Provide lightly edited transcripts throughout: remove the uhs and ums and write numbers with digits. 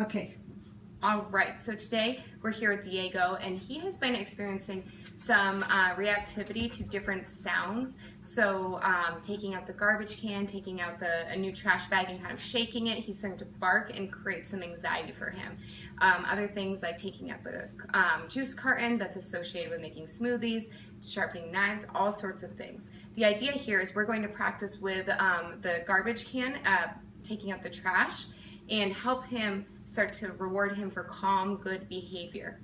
Okay. All right, so today we're here with Diego, and he has been experiencing some reactivity to different sounds. So taking out the garbage can, taking out a new trash bag and kind of shaking it, he's starting to bark and create some anxiety for him. Other things like taking out the juice carton that's associated with making smoothies, sharpening knives, all sorts of things. The idea here is we're going to practice with the garbage can, taking out the trash, and help him start to reward him for calm, good behavior.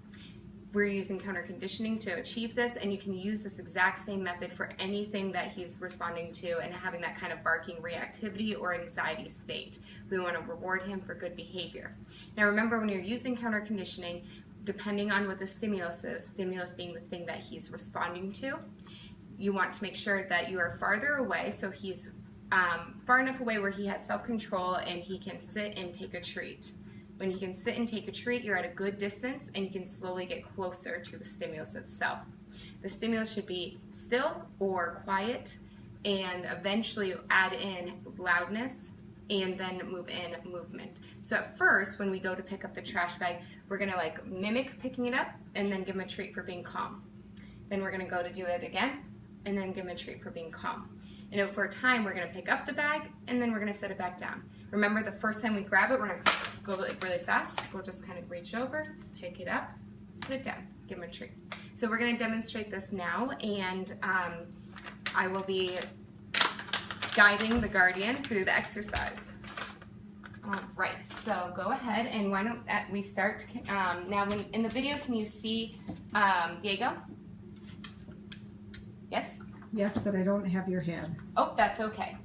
We're using counterconditioning to achieve this, and you can use this exact same method for anything that he's responding to and having that kind of barking reactivity or anxiety state. We want to reward him for good behavior. Now remember, when you're using counterconditioning, depending on what the stimulus is, stimulus being the thing that he's responding to, you want to make sure that you are farther away, so he's far enough away where he has self-control and he can sit and take a treat. When he can sit and take a treat, you're at a good distance and you can slowly get closer to the stimulus itself. The stimulus should be still or quiet, and eventually add in loudness and then move in movement. So at first, when we go to pick up the trash bag, we're gonna like mimic picking it up and then give him a treat for being calm. Then we're gonna go to do it again and then give him a treat for being calm. And over time, we're gonna pick up the bag and then we're gonna set it back down. Remember, the first time we grab it, we're gonna go really fast. We'll just kind of reach over, pick it up, put it down, give him a treat. So we're gonna demonstrate this now, and I will be guiding the guardian through the exercise. All right, so go ahead, and why don't we start, now in the video, can you see Diego? Yes? Yes, but I don't have your head. Oh, that's okay.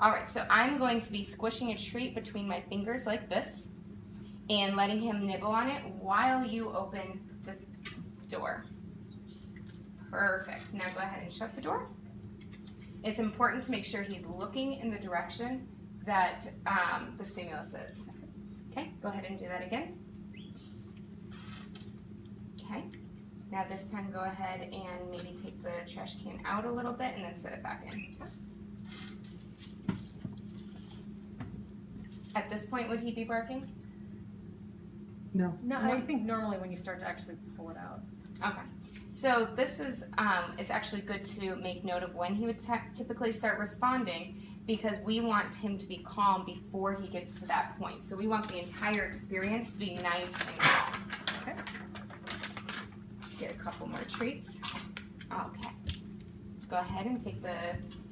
All right, so I'm going to be squishing a treat between my fingers like this and letting him nibble on it while you open the door. Perfect. Now go ahead and shut the door. It's important to make sure he's looking in the direction that the stimulus is. Okay, go ahead and do that again. Okay. Now this time go ahead and maybe take the trash can out a little bit and then set it back in. At this point, would he be barking? No. No, I think normally when you start to actually pull it out. Okay. So this is, it's actually good to make note of when he would typically start responding, because we want him to be calm before he gets to that point. So we want the entire experience to be nice and calm. Okay. Get a couple more treats. Okay. Go ahead and take the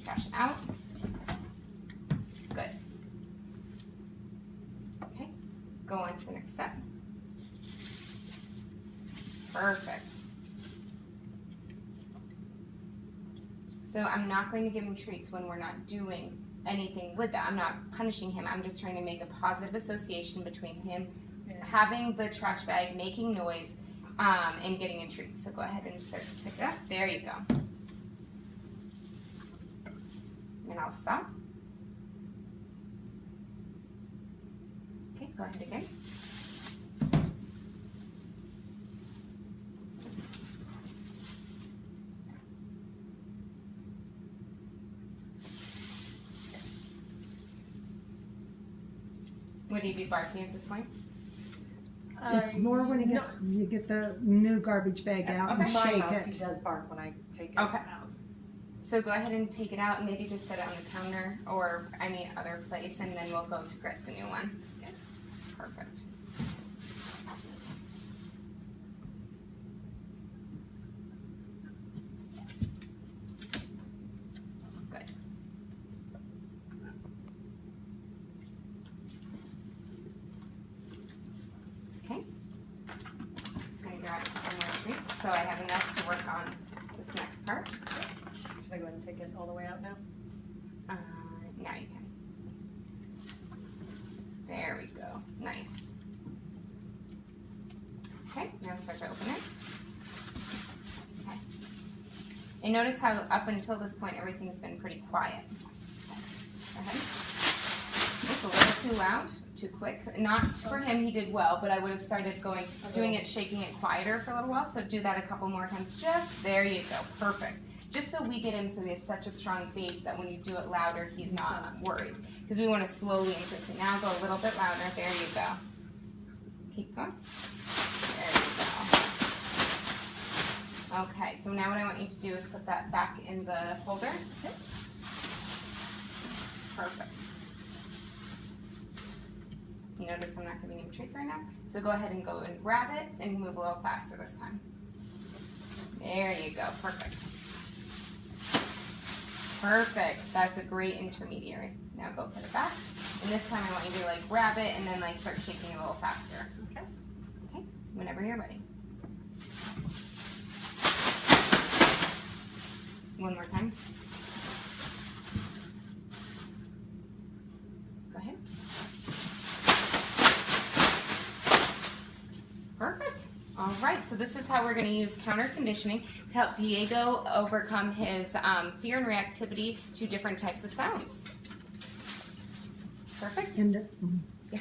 trash out. Good. Okay. Go on to the next step. Perfect. So I'm not going to give him treats when we're not doing anything with that. I'm not punishing him. I'm just trying to make a positive association between him having the trash bag, making noise, and getting a treat. So go ahead and start to pick it up. There you go. And I'll stop. Okay, go ahead again. Would he be barking at this point? It's more when it gets, you get the new garbage bag out and shake it. He does bark when I take it Okay. out. So go ahead and take it out and maybe just set it on the counter or any other place, and then we'll go to get the new one. Okay. Perfect. Good. Okay. Just gonna grab a couple more treats so I have enough to work on this next part. Should I go ahead and take it all the way out now? Now you can. There we go. Nice. Okay, now start to open it. Okay. And notice how up until this point everything's been pretty quiet. Okay. Go ahead. It's a little too loud, too quick. Not for him, he did well, but I would have started doing it, shaking it quieter for a little while. So do that a couple more times. Just there you go. Perfect. Just so we get him so he has such a strong base that when you do it louder, he's not worried. Because we want to slowly increase it. Now go a little bit louder. There you go. Keep going. There you go. Okay, so now what I want you to do is put that back in the folder. Okay. Perfect. You notice I'm not giving him treats right now, so go ahead and go and grab it and move a little faster this time. There you go, perfect. Perfect, that's a great intermediary. Now go put it back, and this time I want you to like grab it and then like start shaking it a little faster. Okay. Okay, whenever you're ready. One more time. Go ahead. Perfect. All right, so this is how we're going to use counter conditioning to help Diego overcome his fear and reactivity to different types of sounds. Perfect? And Yeah.